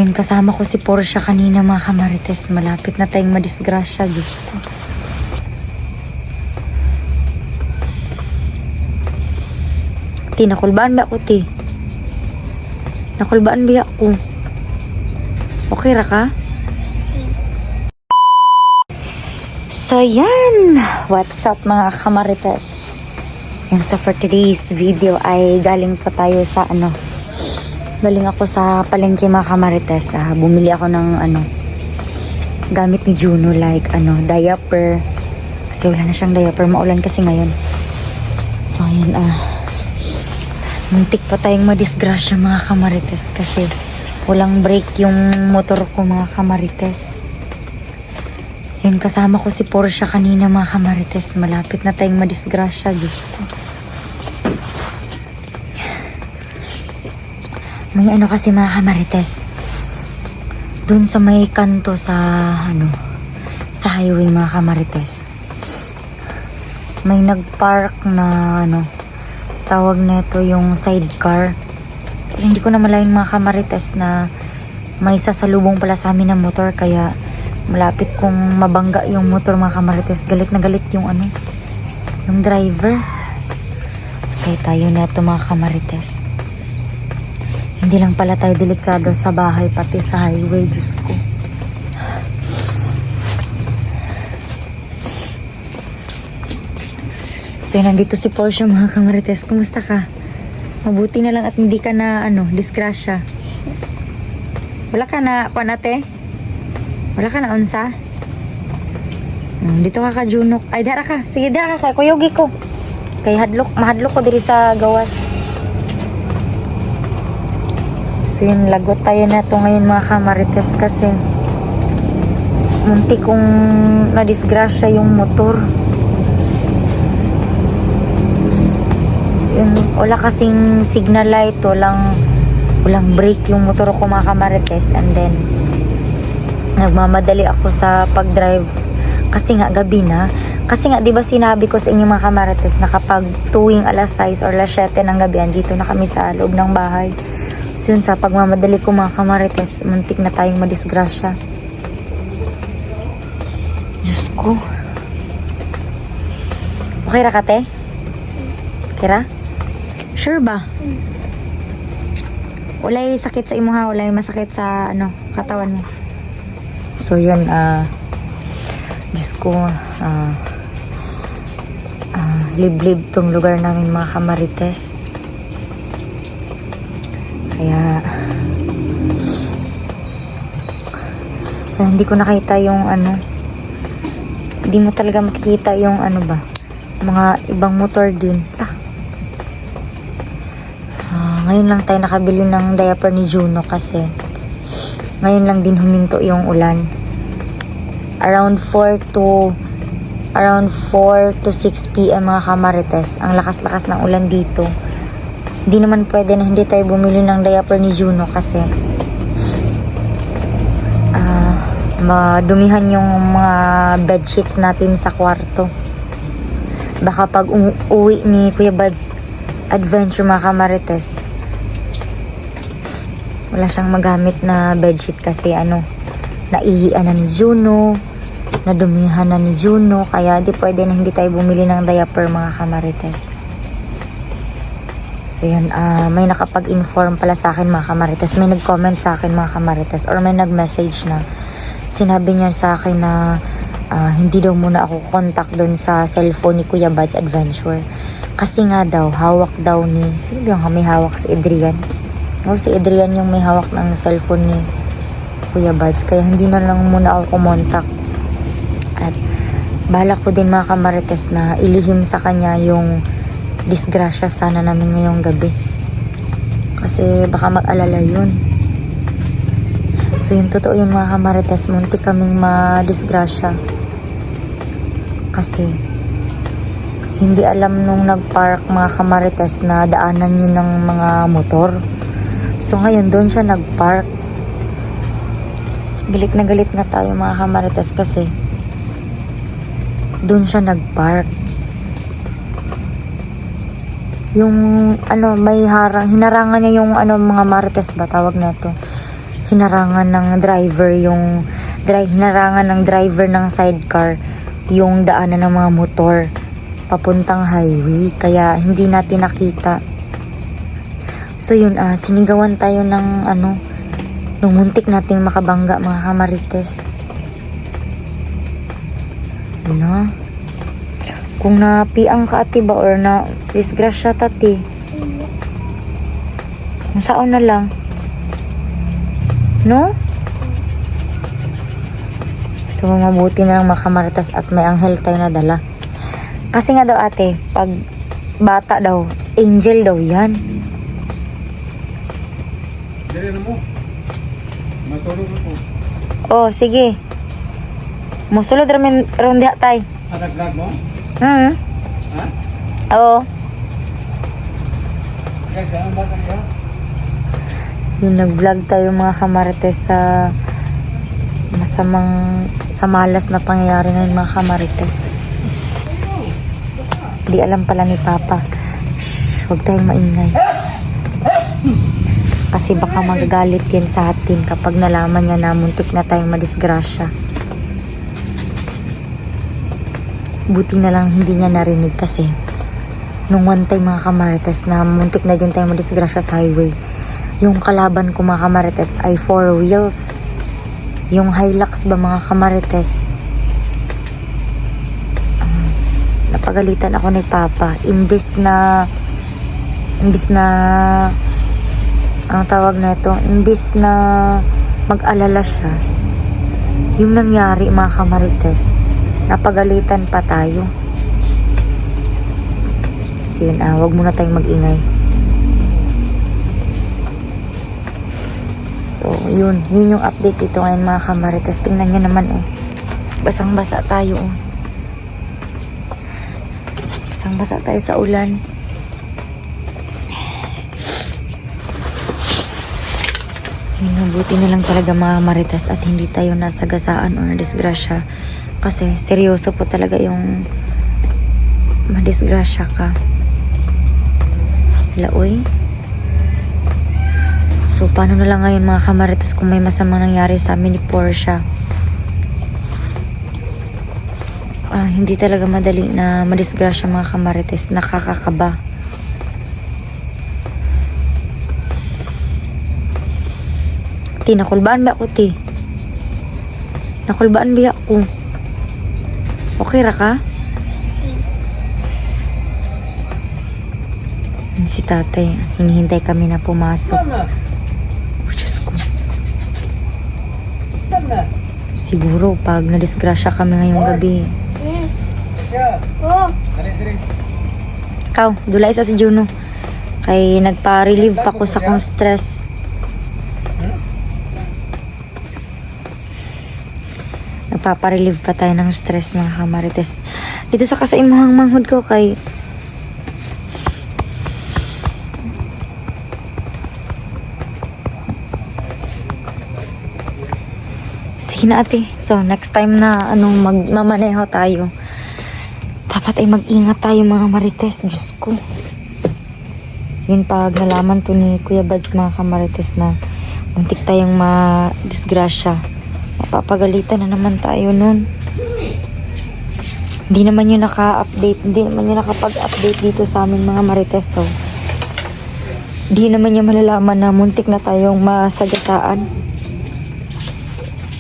Yun, kasama ko si Portia kanina mga kamarites. Malapit na tayong madisgrasya, Diyos ko. Ti, nakulbaan ba ako, ti? Nakulbaan ba ako? Okay ra ka? So, yan. What's up mga kamarites? And so, for today's video ay galing po tayo sa galing ako sa palengke mga kamarites. Bumili ako ng gamit ni Juno, like diaper. Kasi wala na siyang diaper. Maulan kasi ngayon. So, ayun, muntik pa tayong madisgrasya mga kamarites kasi walang brake yung motor ko mga kamarites. So, yun, kasama ko si Portia kanina mga kamarites. Malapit na tayong madisgrasya, Diyos ko. May kasi mga kamarites, dun sa may kanto sa sa highway mga kamarites, may nagpark na tawag nito yung sidecar. Hindi ko na malayan mga kamarites na may sasalubong pala sa amin ng motor, kaya malapit kong mabangga yung motor mga kamarites. Galit na galit yung yung driver. Kaya tayo na ito mga kamarites. Hindi lang pala tayo delikado sa bahay, pati sa highway, Diyos ko. So, nandito si Portia mga kamarites. Kumusta ka? Mabuti na lang at hindi ka na, disgrasya. Wala ka na, ate? Wala ka na unsa? Dito ka Junok. Ay, dara ka. Sige, dara ka. Kuyogi ko. Kay mahadlok ko diri sa gawas. So yun, lagot tayo na ito ngayon mga kamarites kasi munti kong nadisgrasya yung motor. Yun, wala kasing signal light, walang brake yung motor ko mga kamarites, and then nagmamadali ako sa pag-drive kasi nga gabi na. Kasi nga, di ba sinabi ko sa inyo mga kamarites na kapag tuwing alas 6 or alas 7 ng gabi, andito na kami sa loob ng bahay. So yun, sa pagmamadali ko mga kamarites, muntik na tayong madisgrasya. Diyos ko. Okay ra ka, te? Okay ra? Sure ba? Wala yung sakit sa imo ha? Wala yung masakit sa katawan mo? So yun, Diyos ko, liblib tong lugar namin mga kamarites. Kaya hindi ko nakita yung hindi mo talaga makikita yung mga ibang motor din. Ngayon lang tayo nakabili ng diaper ni Juno kasi ngayon lang din huminto yung ulan. Around 4 to 6 PM mga kamarites, ang lakas-lakas ng ulan dito. Hindi naman pwede na hindi tayo bumili ng diaper ni Juno kasi madumihan yung mga bedsheets natin sa kwarto. Baka pag uwi ni Kuya Buds Adventure mga kamarites, wala siyang magamit na bedsheet kasi naihian na ni Juno, nadumihan na ni Juno, kaya di pwede na hindi tayo bumili ng diaper mga kamarites. So yun, may nakapag-inform pala sa akin mga kamarites, may nag-comment sa akin mga kamarites, or may nag-message na sinabi niya sa akin na hindi daw muna ako contact doon sa cellphone ni Kuya Buds Adventure kasi nga daw hawak daw ni, sino yung may hawak, si Adrian? Si Adrian yung may hawak ng cellphone ni Kuya Buds, kaya hindi na lang muna ako kumontak. At balak ko din mga kamarites na ilihim sa kanya yung disgrasya sana namin ngayong gabi kasi baka mag-alala yun. So yun, totoo yun mga kamarites, muntik kaming madisgrasya kasi hindi alam nung nagpark mga kamarites na daanan yun ng mga motor. So ngayon doon siya nagpark. Galit na galit nga tayo mga kamarites kasi doon siya nagpark. Yung may hinarangan niya yung mga marites ba tawag na to, hinarangan ng driver ng sidecar yung daanan ng mga motor papuntang highway, kaya hindi natin nakita. So yun, sinigawan tayo ng nung muntik nating makabangga mga kamarites. Ano? Kung napiang ka ati ba or na disgrasya tati. Masaon na lang. No? So mabuti na lang mga kamarites at may anghel tayo na dala. Kasi nga daw ate, pag bata daw, angel daw yan. Dali na mo. Matulog ako. Oh, sige. Musulod ramin ron diha tay. Nag-vlog mo? Hmm. Ha? Oo. Kaya saan ba tayo? Yung nag-vlog tayo mga kamarites sa sa malas na pangyayari ngayon mga kamarites. Di alam pala ni Papa. Shh, huwag tayong maingay. Kasi baka magagalit yan sa atin kapag nalaman niya na muntik na tayong madisgrasya. Buti na lang hindi niya narinig kasi nung one time mga kamarites na muntik na din tayong madisgrasya sa highway, yung kalaban ko mga kamarites ay 4 wheels. Yung Hilux ba mga kamarites, napagalitan ako ni Papa. Imbis na ang tawag na ito, imbis na mag-alala siya, yung nangyari mga kamarites, napagalitan pa tayo. So yun, wag muna tayong mag-ingay. So yun yung update dito ngayon mga kamarites. Tingnan nyo naman basang-basa tayo basang-basa tayo sa ulan. Mabuti na lang talaga mga kamarites at hindi tayo nasagasaan o nadisgrasya, kasi seryoso po talaga yung madisgrasya ka. Laoy. So paano na lang ngayon mga kamarites kung may masamang nangyari sa amin ni Portia? Hindi talaga madali na madisgrasya mga kamarites. Nakakakaba. Ti, nakulbaan ba ako, ti? Nakulbaan ba ako? Okay ra ka? Si tatay, hinihintay kami na pumasok. Oh, Diyos ko. Siguro pag nadisgrasya kami ngayong gabi. Ikaw, dula isa si Juno. Kay nagpa-relieve pa ko sa kong stress. Nagpapa-relieve pa tayo ng stress mga kamarites. Dito sa kasaimuhang manghod ko kay sige na ate. So next time na magmamaneho tayo, dapat ay mag-ingat tayo mga marites. Diyos ko. Yun pag nalaman to ni Kuya Bads mga kamarites na muntik tayong ma-disgrasya, mapapagalitan na naman tayo nun. Hindi naman yun nakapag-update dito sa amin mga marites. So hindi naman niya malalaman na muntik na tayong masagasaan.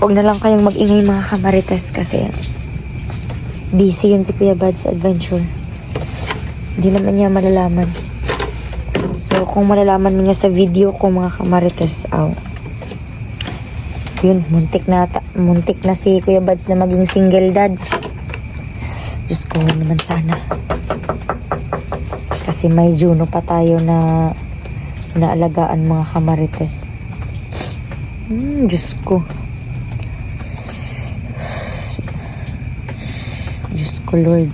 Huwag na lang kayong mag-ingay mga kamarites kasi busy yun si Kuya Bads sa adventure. Hindi naman niya malalaman. So kung malalaman niya sa video ko mga kamarites, yun, muntik na si Kuya Bads na maging single dad. Diyos ko naman sana. Kasi may Juno pa tayo na naalagaan mga kamarites. Diyos ko. Diyos ko Lord.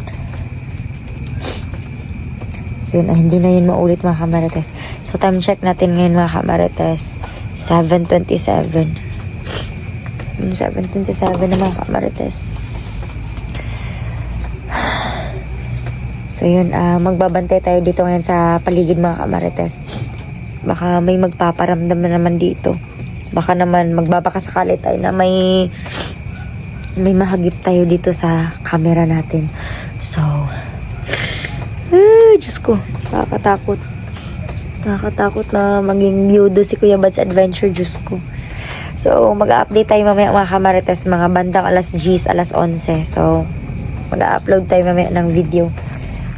So yun, hindi na yun maulit mga kamarites. So time check natin ngayon mga kamarites, 7:27. 7:27 na mga kamarites. So yun, magbabantay tayo dito ngayon sa paligid mga kamarites. Baka may magpaparamdam na naman dito Baka naman magbabakasakali tayo na may mahagip tayo dito sa camera natin. So, Diyos ko, nakakatakot. Nakakatakot na maging biyudo si Kuya Bads Adventure, Diyos ko. So, mag-update tayo mamaya mga kamarites, mga bandang alas 10, alas 11. So, mag-upload tayo mamaya ng video.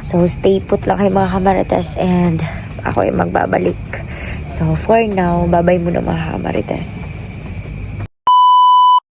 So, stay put lang kayo mga kamarites and ako ay magbabalik. So, for now, bye-bye muna mga kamarites.